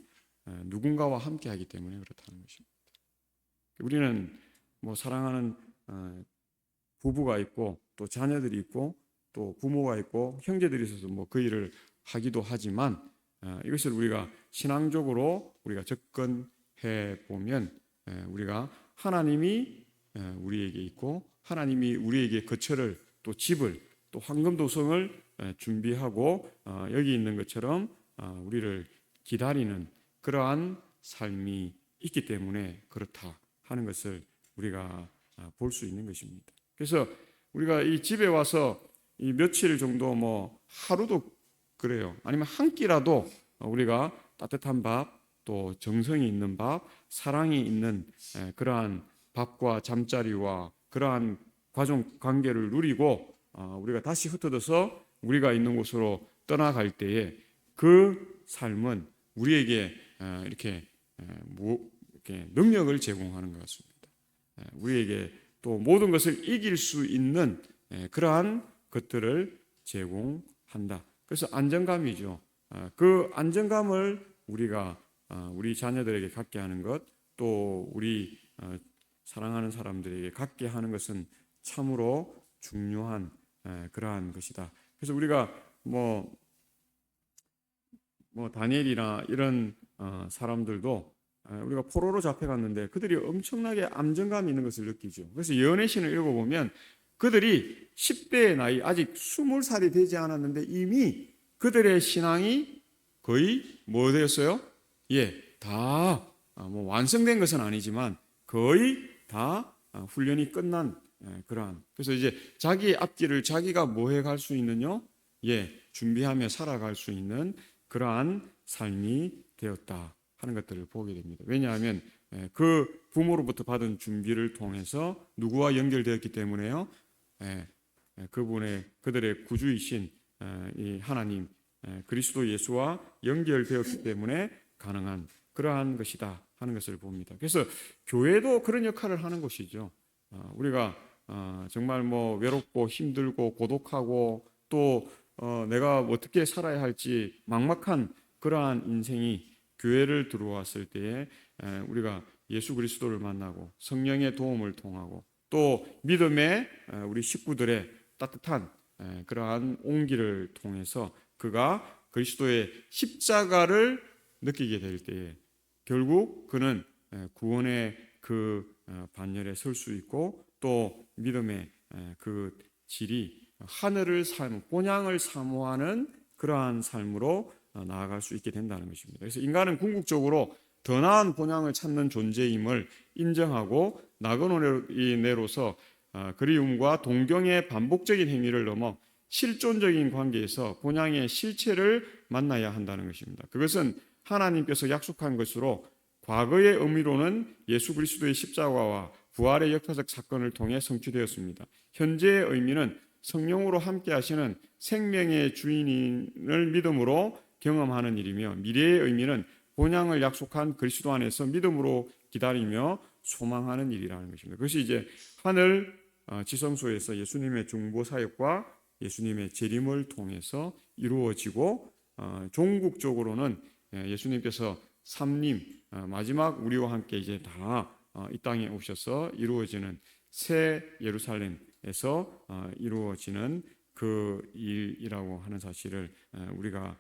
누군가와 함께하기 때문에 그렇다는 것입니다. 우리는 뭐 사랑하는 부부가 있고 또 자녀들이 있고 또 부모가 있고 형제들이 있어서 뭐 그 일을 하기도 하지만 이것을 우리가 신앙적으로 우리가 접근해 보면 우리가 하나님이 우리에게 있고 하나님이 우리에게 거처를 또 집을 또 황금도성을 준비하고 여기 있는 것처럼 우리를 기다리는 그러한 삶이 있기 때문에 그렇다 하는 것을 우리가 볼 수 있는 것입니다. 그래서 우리가 이 집에 와서 이 며칠 정도 뭐 하루도 그래요. 아니면 한 끼라도 우리가 따뜻한 밥, 또 정성이 있는 밥, 사랑이 있는 그러한 밥과 잠자리와 그러한 가족 관계를 누리고 우리가 다시 흩어져서 우리가 있는 곳으로 떠나갈 때에 그 삶은 우리에게 이렇게 능력을 제공하는 것 같습니다. 우리에게 또 모든 것을 이길 수 있는 그러한 것들을 제공한다. 그래서 안정감이죠. 그 안정감을 우리가 우리 자녀들에게 갖게 하는 것, 또 우리 사랑하는 사람들에게 갖게 하는 것은 참으로 중요한 그러한 것이다. 그래서 우리가 뭐 뭐 다니엘이나 이런 사람들도 우리가 포로로 잡혀갔는데 그들이 엄청나게 안정감이 있는 것을 느끼죠. 그래서 예언의 신을 읽어보면 그들이 10대의 나이, 아직 20살이 되지 않았는데 이미 그들의 신앙이 거의 뭐 되었어요? 예, 다 뭐 완성된 것은 아니지만 거의 다 훈련이 끝난 그러한. 그래서 이제 자기 앞길을 자기가 뭐 해갈 수 있느냐? 예, 준비하며 살아갈 수 있는 그러한 삶이 되었다 하는 것들을 보게 됩니다. 왜냐하면 그 부모로부터 받은 준비를 통해서 누구와 연결되었기 때문에요. 그들의 구주이신 이 하나님 그리스도 예수와 연결되었기 때문에 가능한 그러한 것이다 하는 것을 봅니다. 그래서 교회도 그런 역할을 하는 것이죠. 우리가 정말 뭐 외롭고 힘들고 고독하고 또 내가 어떻게 살아야 할지 막막한 그러한 인생이 교회를 들어왔을 때에 우리가 예수 그리스도를 만나고 성령의 도움을 통하고 또 믿음의 우리 식구들의 따뜻한 그러한 온기를 통해서 그가 그리스도의 십자가를 느끼게 될 때에 결국 그는 구원의 그 반열에 설 수 있고 또 믿음의 그 질이 하늘을 본향을 사모하는 그러한 삶으로 나아갈 수 있게 된다는 것입니다. 그래서 인간은 궁극적으로 더 나은 본향을 찾는 존재임을 인정하고 나그네로서 그리움과 동경의 반복적인 행위를 넘어 실존적인 관계에서 본향의 실체를 만나야 한다는 것입니다. 그것은 하나님께서 약속한 것으로 과거의 의미로는 예수 그리스도의 십자가와 부활의 역사적 사건을 통해 성취되었습니다. 현재의 의미는 성령으로 함께 하시는 생명의 주인을 믿음으로 경험하는 일이며 미래의 의미는 본향을 약속한 그리스도 안에서 믿음으로 기다리며 소망하는 일이라는 것입니다. 그것이 이제 하늘 지성소에서 예수님의 중보 사역과 예수님의 재림을 통해서 이루어지고 종국적으로는 예수님께서 삼림 마지막 우리와 함께 이제 다 이 땅에 오셔서 이루어지는 새 예루살렘에서 이루어지는 그 일이라고 하는 사실을 우리가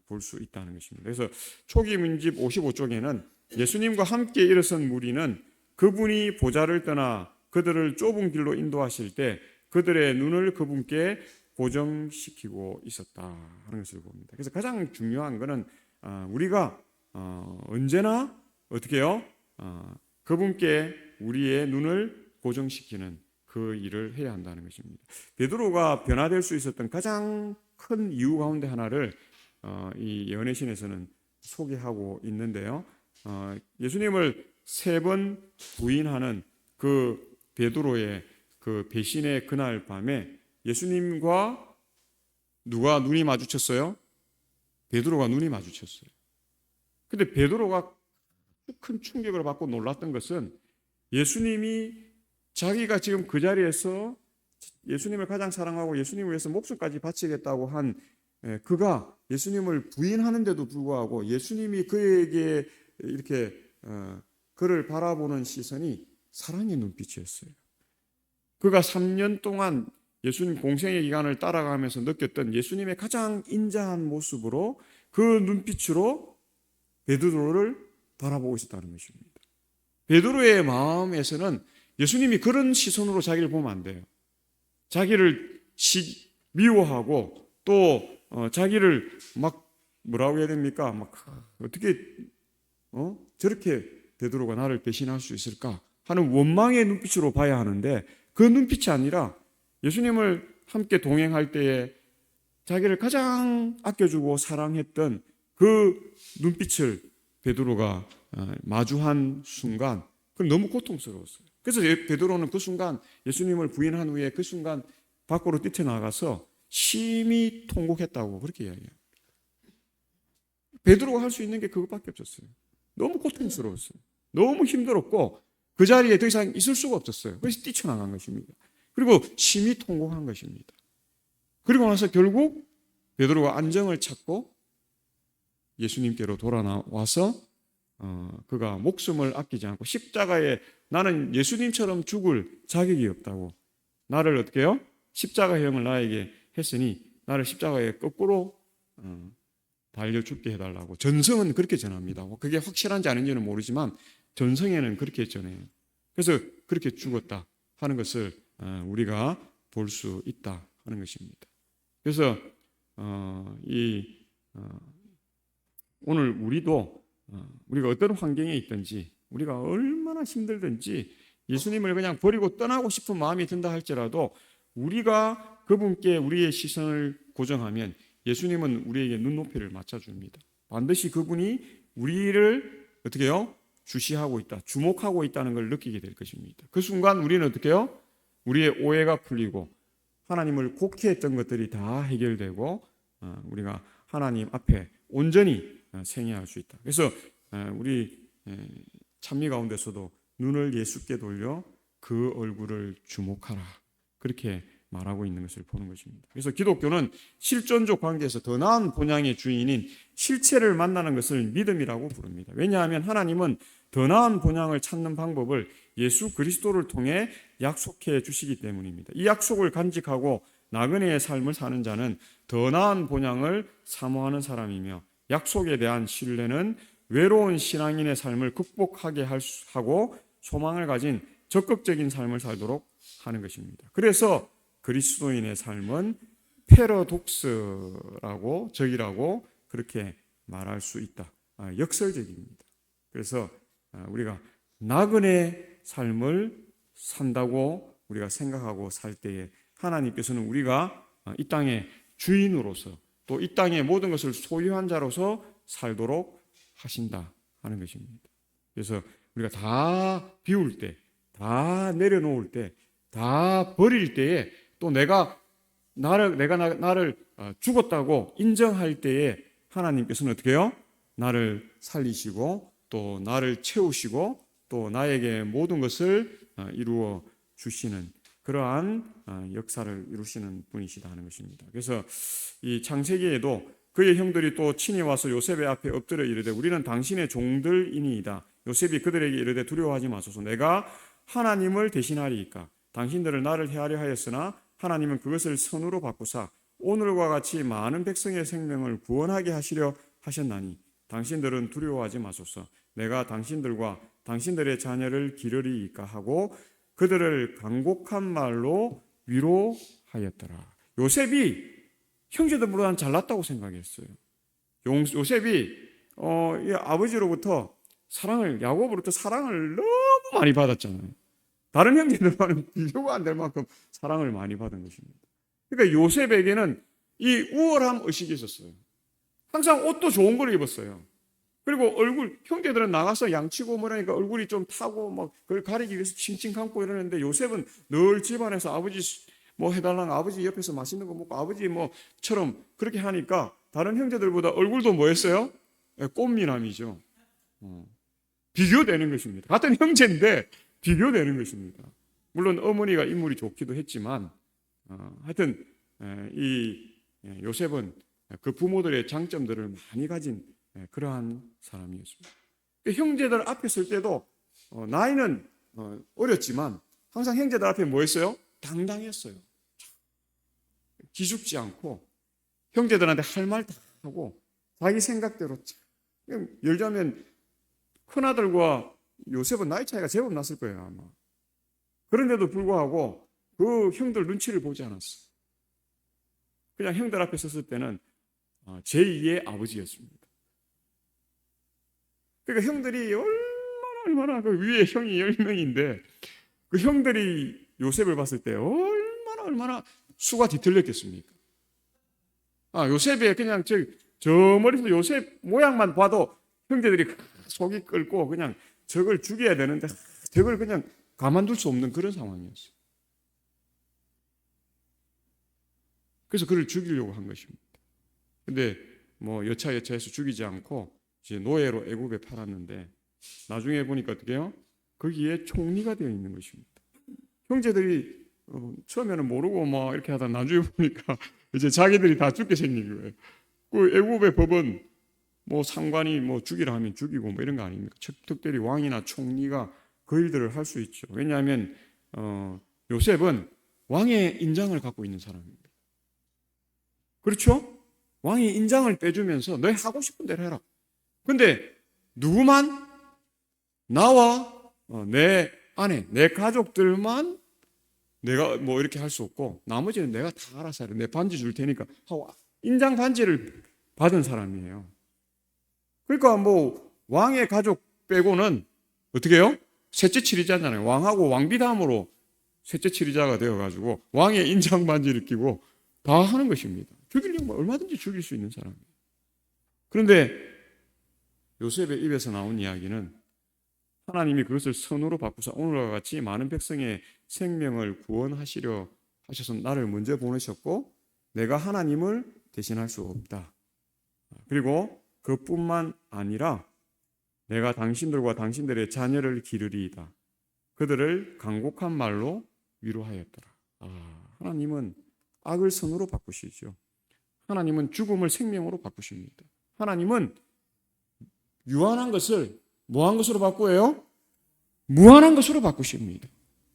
볼 수 있다는 것입니다. 그래서 초기 민집 55쪽에는 예수님과 함께 일어선 무리는 그분이 보좌를 떠나 그들을 좁은 길로 인도하실 때 그들의 눈을 그분께 고정시키고 있었다 하는 것을 봅니다. 그래서 가장 중요한 것은 우리가 언제나 어떻게 해요? 그분께 우리의 눈을 고정시키는 그 일을 해야 한다는 것입니다. 베드로가 변화될 수 있었던 가장 큰 이유 가운데 하나를 이 예언의 신에서는 소개하고 있는데요. 예수님을 3번 부인하는 그 베드로의 그 배신의 그날 밤에 예수님과 누가 눈이 마주쳤어요? 베드로가 눈이 마주쳤어요. 근데 베드로가 큰 충격을 받고 놀랐던 것은 예수님이 자기가 지금 그 자리에서 예수님을 가장 사랑하고 예수님을 위해서 목숨까지 바치겠다고 한 그가 예수님을 부인하는데도 불구하고 예수님이 그에게 이렇게 그를 바라보는 시선이 사랑의 눈빛이었어요. 그가 3년 동안 예수님 공생의 기간을 따라가면서 느꼈던 예수님의 가장 인자한 모습으로 그 눈빛으로 베드로를 바라보고 있었다는 것입니다. 베드로의 마음에서는 예수님이 그런 시선으로 자기를 보면 안 돼요. 자기를 미워하고 또 자기를 막 뭐라고 해야 됩니까? 막 어떻게 저렇게 베드로가 나를 배신할 수 있을까 하는 원망의 눈빛으로 봐야 하는데 그 눈빛이 아니라 예수님을 함께 동행할 때에 자기를 가장 아껴주고 사랑했던 그 눈빛을 베드로가 마주한 순간 그건 너무 고통스러웠어요. 그래서 베드로는 그 순간 예수님을 부인한 후에 그 순간 밖으로 뛰쳐나가서 심히 통곡했다고 그렇게 이야기해요. 베드로가 할 수 있는 게 그것밖에 없었어요. 너무 고통스러웠어요. 너무 힘들었고 그 자리에 더 이상 있을 수가 없었어요. 그래서 뛰쳐나간 것입니다. 그리고 심히 통곡한 것입니다. 그리고 나서 결국 베드로가 안정을 찾고 예수님께로 돌아와서 그가 목숨을 아끼지 않고 십자가에 나는 예수님처럼 죽을 자격이 없다고 나를 어떻게 해요? 십자가형을 나에게 했으니 나를 십자가에 거꾸로 달려 죽게 해달라고. 전성은 그렇게 전합니다. 그게 확실한지 아닌지는 모르지만 전성에는 그렇게 전해요. 그래서 그렇게 죽었다 하는 것을 우리가 볼 수 있다 하는 것입니다. 그래서 오늘 우리도 우리가 어떤 환경에 있든지 우리가 얼마나 힘들든지 예수님을 그냥 버리고 떠나고 싶은 마음이 든다 할지라도 우리가 그분께 우리의 시선을 고정하면 예수님은 우리에게 눈높이를 맞춰줍니다. 반드시 그분이 우리를 어떻게 해요? 주시하고 있다, 주목하고 있다는 걸 느끼게 될 것입니다. 그 순간 우리는 어떻게 해요? 우리의 오해가 풀리고 하나님을 곡해했던 것들이 다 해결되고 우리가 하나님 앞에 온전히 생애할 수 있다. 그래서 우리 찬미 가운데서도 눈을 예수께 돌려 그 얼굴을 주목하라, 그렇게 말하고 있는 것을 보는 것입니다. 그래서 기독교는 실존적 관계에서 더 나은 본향의 주인인 실체를 만나는 것을 믿음이라고 부릅니다. 왜냐하면 하나님은 더 나은 본향을 찾는 방법을 예수 그리스도를 통해 약속해 주시기 때문입니다. 이 약속을 간직하고 나그네의 삶을 사는 자는 더 나은 본향을 사모하는 사람이며 약속에 대한 신뢰는 외로운 신앙인의 삶을 극복하게 하고 소망을 가진 적극적인 삶을 살도록 하는 것입니다. 그래서 그리스도인의 삶은 패러독스라고, 적이라고 그렇게 말할 수 있다. 역설적입니다. 그래서 우리가 나그네 삶을 산다고 우리가 생각하고 살 때에 하나님께서는 우리가 이 땅의 주인으로서 또 이 땅의 모든 것을 소유한 자로서 살도록 하신다 하는 것입니다. 그래서 우리가 다 비울 때, 다 내려놓을 때, 다 버릴 때에 또 내가 나를 죽었다고 인정할 때에 하나님께서는 어떻게 해요? 나를 살리시고 또 나를 채우시고 또 나에게 모든 것을 이루어 주시는 그러한 역사를 이루시는 분이시다 하는 것입니다. 그래서 이 창세기에도 그의 형들이 또 친히 와서 요셉의 앞에 엎드려 이르되 우리는 당신의 종들이니이다. 요셉이 그들에게 이르되 두려워하지 마소서. 내가 하나님을 대신하리이까. 당신들을 나를 해하려 하였으나 하나님은 그것을 선으로 바꾸사 오늘과 같이 많은 백성의 생명을 구원하게 하시려 하셨나니 당신들은 두려워하지 마소서. 내가 당신들과 당신들의 자녀를 기르리이까 하고 그들을 간곡한 말로 위로하였더라. 요셉이 형제들보다는 잘났다고 생각했어요. 요셉이 아버지로부터 야곱으로부터 사랑을 너무 많이 받았잖아요. 다른 형제들과는 비교가 안 될 만큼 사랑을 많이 받은 것입니다. 그러니까 요셉에게는 이 우월함 의식이 있었어요. 항상 옷도 좋은 걸 입었어요. 그리고 형제들은 나가서 양치고 뭐라니까 얼굴이 좀 타고 막 그걸 가리기 위해서 칭칭 감고 이러는데 요셉은 늘 집안에서 아버지 뭐 해달라는 아버지 옆에서 맛있는 거 먹고 아버지 뭐처럼 그렇게 하니까 다른 형제들보다 얼굴도 뭐였어요? 꽃미남이죠. 비교되는 것입니다. 같은 형제인데 비교되는 것입니다. 물론 어머니가 인물이 좋기도 했지만 하여튼 이 요셉은 그 부모들의 장점들을 많이 가진 그러한 사람이었습니다. 형제들 앞에 설 때도 나이는 어렸지만 항상 형제들 앞에 뭐였어요? 당당했어요. 기죽지 않고 형제들한테 할 말 다 하고 자기 생각대로 예를 들면 큰아들과 요셉은 나이 차이가 제법 났을 거예요 아마. 그런데도 불구하고 그 형들 눈치를 보지 않았어. 그냥 형들 앞에 섰을 때는 제2의 아버지였습니다. 그러니까 형들이 얼마나 그 위에 형이 10명인데 그 형들이 요셉을 봤을 때 얼마나 수가 뒤틀렸겠습니까? 요셉이 그냥 저 머리에서 요셉 모양만 봐도 형제들이 속이 끓고 그냥 저걸 죽여야 되는데 저걸 그냥 가만둘 수 없는 그런 상황이었어요. 그래서 그를 죽이려고 한 것입니다. 근데 여차여차해서 죽이지 않고 이제 노예로 애굽에 팔았는데 나중에 보니까 어떻게 해요? 거기에 총리가 되어 있는 것입니다. 형제들이 처음에는 모르고 이렇게 하다 나중에 보니까 이제 자기들이 다 죽게 생긴 거예요. 그 애굽의 법은 상관이 죽이라 하면 죽이고 이런 거 아닙니까? 특별히 왕이나 총리가 그 일들을 할 수 있죠. 왜냐하면 요셉은 왕의 인장을 갖고 있는 사람입니다. 그렇죠? 왕이 인장을 빼주면서 너희 하고 싶은 대로 해라. 근데 누구만? 나와 내 아내, 내 가족들만 내가 뭐 이렇게 할 수 없고 나머지는 내가 다 알아서 해. 내 반지 줄 테니까 하고 인장 반지를 받은 사람이에요. 그러니까 뭐 왕의 가족 빼고는 어떻게 해요? 셋째 치리자잖아요. 왕하고 왕비담으로 셋째 치리자가 되어가지고 왕의 인장 반지를 끼고 다 하는 것입니다. 죽이려면 얼마든지 죽일 수 있는 사람이에요. 그런데 요셉의 입에서 나온 이야기는 하나님이 그것을 선으로 바꾸사 오늘과 같이 많은 백성의 생명을 구원하시려 하셔서 나를 먼저 보내셨고 내가 하나님을 대신할 수 없다. 그리고 그뿐만 아니라 내가 당신들과 당신들의 자녀를 기르리이다. 그들을 간곡한 말로 위로하였더라. 하나님은 악을 선으로 바꾸시죠. 하나님은 죽음을 생명으로 바꾸십니다. 하나님은 유한한 것을 뭐한 것으로 바꾸어요? 무한한 것으로 바꾸십니다.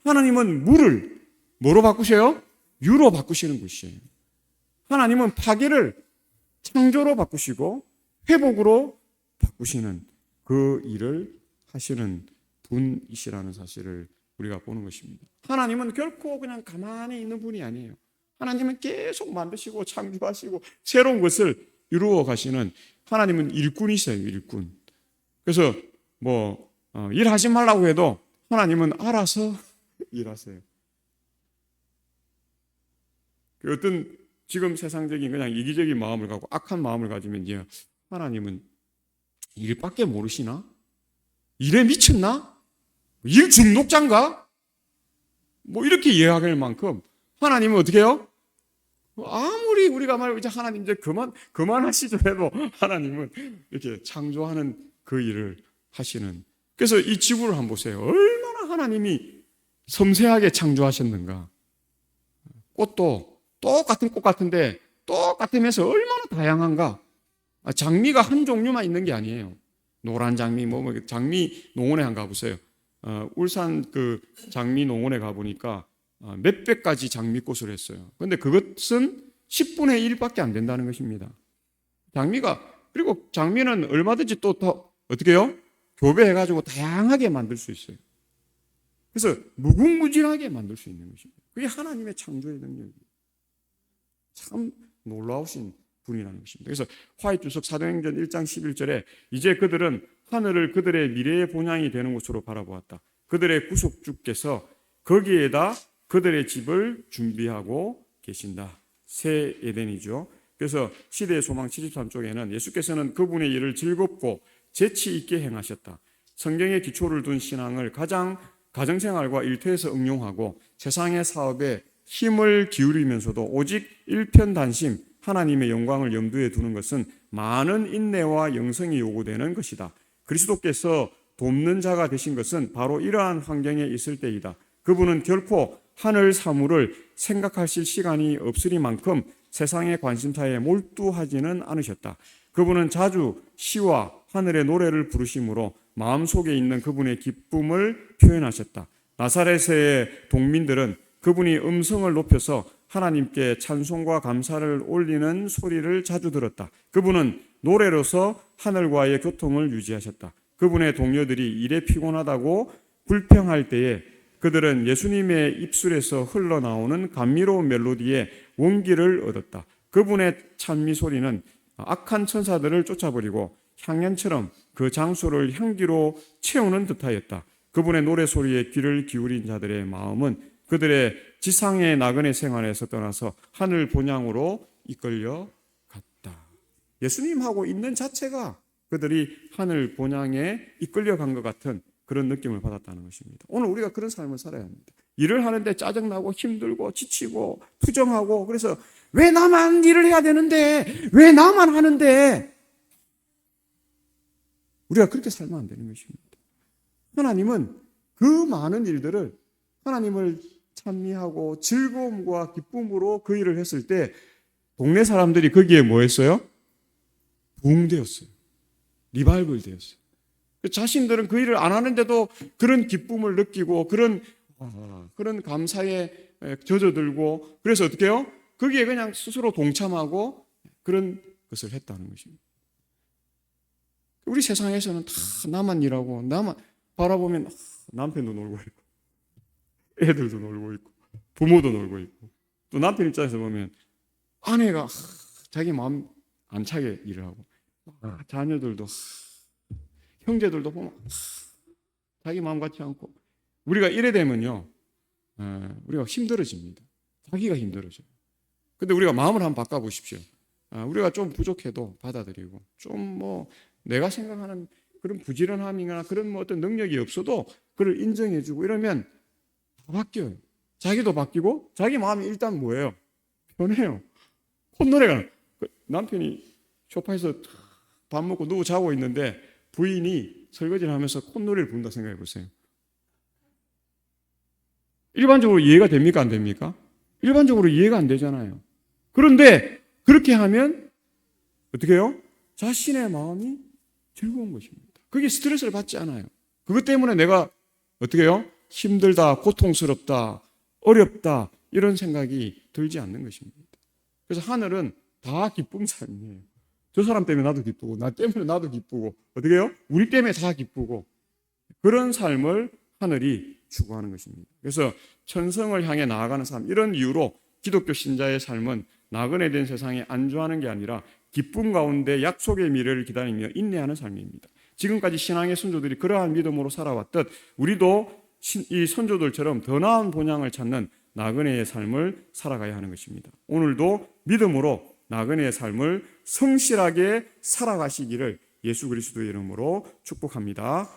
하나님은 물을 뭐로 바꾸세요? 유로 바꾸시는 것이에요. 하나님은 파괴를 창조로 바꾸시고 회복으로 바꾸시는 그 일을 하시는 분이시라는 사실을 우리가 보는 것입니다. 하나님은 결코 그냥 가만히 있는 분이 아니에요. 하나님은 계속 만드시고 창조하시고 새로운 것을 이루어 가시는 하나님은 일꾼이세요. 일꾼. 그래서 일하지 말라고 해도 하나님은 알아서 일하세요. 어떤 지금 세상적인 그냥 이기적인 마음을 갖고 악한 마음을 가지면 이제 하나님은 일밖에 모르시나? 일에 미쳤나? 일 중독자인가? 이렇게 이해할 만큼 하나님은 어떻게 해요? 아무리 우리가 말하고 이제 하나님 이제 그만하시죠 해도 하나님은 이렇게 창조하는 그 일을 하시는. 그래서 이 지구를 한번 보세요. 얼마나 하나님이 섬세하게 창조하셨는가. 꽃도 똑같은 꽃 같은데 똑같으면서 얼마나 다양한가. 장미가 한 종류만 있는 게 아니에요. 노란 장미, 장미 농원에 한번 가보세요. 울산 그 장미 농원에 가보니까 몇백 가지 장미꽃을 했어요. 그런데 그것은 10분의 1밖에 안 된다는 것입니다. 그리고 장미는 얼마든지 또 더 어떻게 해요? 교배해가지고 다양하게 만들 수 있어요. 그래서 무궁무진하게 만들 수 있는 것입니다. 그게 하나님의 창조의 능력이에요. 참 놀라우신 분이라는 것입니다. 그래서 화이트석 사도행전 1장 11절에 이제 그들은 하늘을 그들의 미래의 본향이 되는 곳으로 바라보았다. 그들의 구속주께서 거기에다 그들의 집을 준비하고 계신다. 새 에덴이죠. 그래서 시대의 소망 73쪽에는 예수께서는 그분의 일을 즐겁고 재치 있게 행하셨다. 성경의 기초를 둔 신앙을 가정생활과 일터에서 응용하고 세상의 사업에 힘을 기울이면서도 오직 일편단심 하나님의 영광을 염두에 두는 것은 많은 인내와 영성이 요구되는 것이다. 그리스도께서 돕는 자가 되신 것은 바로 이러한 환경에 있을 때이다. 그분은 결코 하늘 사물을 생각하실 시간이 없으리만큼 세상의 관심사에 몰두하지는 않으셨다. 그분은 자주 시와 하늘의 노래를 부르심으로 마음속에 있는 그분의 기쁨을 표현하셨다. 나사렛의 동민들은 그분이 음성을 높여서 하나님께 찬송과 감사를 올리는 소리를 자주 들었다. 그분은 노래로서 하늘과의 교통을 유지하셨다. 그분의 동료들이 일에 피곤하다고 불평할 때에 그들은 예수님의 입술에서 흘러나오는 감미로운 멜로디에 원기를 얻었다. 그분의 찬미 소리는 악한 천사들을 쫓아버리고 향연처럼 그 장소를 향기로 채우는 듯하였다. 그분의 노래 소리에 귀를 기울인 자들의 마음은 그들의 지상의 나그네 생활에서 떠나서 하늘 본향으로 이끌려 갔다. 예수님하고 있는 자체가 그들이 하늘 본향에 이끌려 간 것 같은 그런 느낌을 받았다는 것입니다. 오늘 우리가 그런 삶을 살아야 합니다. 일을 하는데 짜증나고 힘들고 지치고 투정하고 그래서 왜 나만 일을 해야 되는데 왜 나만 하는데 우리가 그렇게 살면 안 되는 것입니다. 하나님은 그 많은 일들을 하나님을 찬미하고 즐거움과 기쁨으로 그 일을 했을 때 동네 사람들이 거기에 뭐 했어요? 부흥되었어요. 리바이벌 되었어요. 자신들은 그 일을 안 하는데도 그런 기쁨을 느끼고 그런 감사에 젖어들고 그래서 어떻게 해요? 거기에 그냥 스스로 동참하고 그런 것을 했다는 것입니다. 우리 세상에서는 다 나만 일하고 나만 바라보면 남편도 놀고 있고 애들도 놀고 있고 부모도 놀고 있고, 또 남편 입장에서 보면 아내가 자기 마음 안 차게 일을 하고, 자녀들도 형제들도 보면 자기 마음 같지 않고, 우리가 이래 되면요 우리가 힘들어집니다. 자기가 힘들어져요. 근데 우리가 마음을 한번 바꿔보십시오. 우리가 좀 부족해도 받아들이고, 좀 뭐 내가 생각하는 그런 부지런함이나 그런 뭐 어떤 능력이 없어도 그걸 인정해주고 이러면 다 바뀌어요. 자기도 바뀌고 자기 마음이 일단 뭐예요? 편해요. 콧노래가, 남편이 소파에서 밥 먹고 누워 자고 있는데 부인이 설거지를 하면서 콧노래를 부른다 생각해 보세요. 일반적으로 이해가 됩니까? 안 됩니까? 일반적으로 이해가 안 되잖아요. 그런데 그렇게 하면 어떻게 해요? 자신의 마음이 즐거운 것입니다. 그게 스트레스를 받지 않아요. 그것 때문에 내가 어떻게 해요? 힘들다, 고통스럽다, 어렵다 이런 생각이 들지 않는 것입니다. 그래서 하늘은 다 기쁨 삶이에요. 저 사람 때문에 나도 기쁘고, 나 때문에 나도 기쁘고, 어떻게 해요? 우리 때문에 다 기쁘고, 그런 삶을 하늘이 추구하는 것입니다. 그래서 천성을 향해 나아가는 삶, 이런 이유로 기독교 신자의 삶은 나그네 된 세상에 안주하는 게 아니라 기쁨 가운데 약속의 미래를 기다리며 인내하는 삶입니다. 지금까지 신앙의 선조들이 그러한 믿음으로 살아왔듯 우리도 이 선조들처럼 더 나은 본향을 찾는 나그네의 삶을 살아가야 하는 것입니다. 오늘도 믿음으로 나그네의 삶을 성실하게 살아가시기를 예수 그리스도의 이름으로 축복합니다.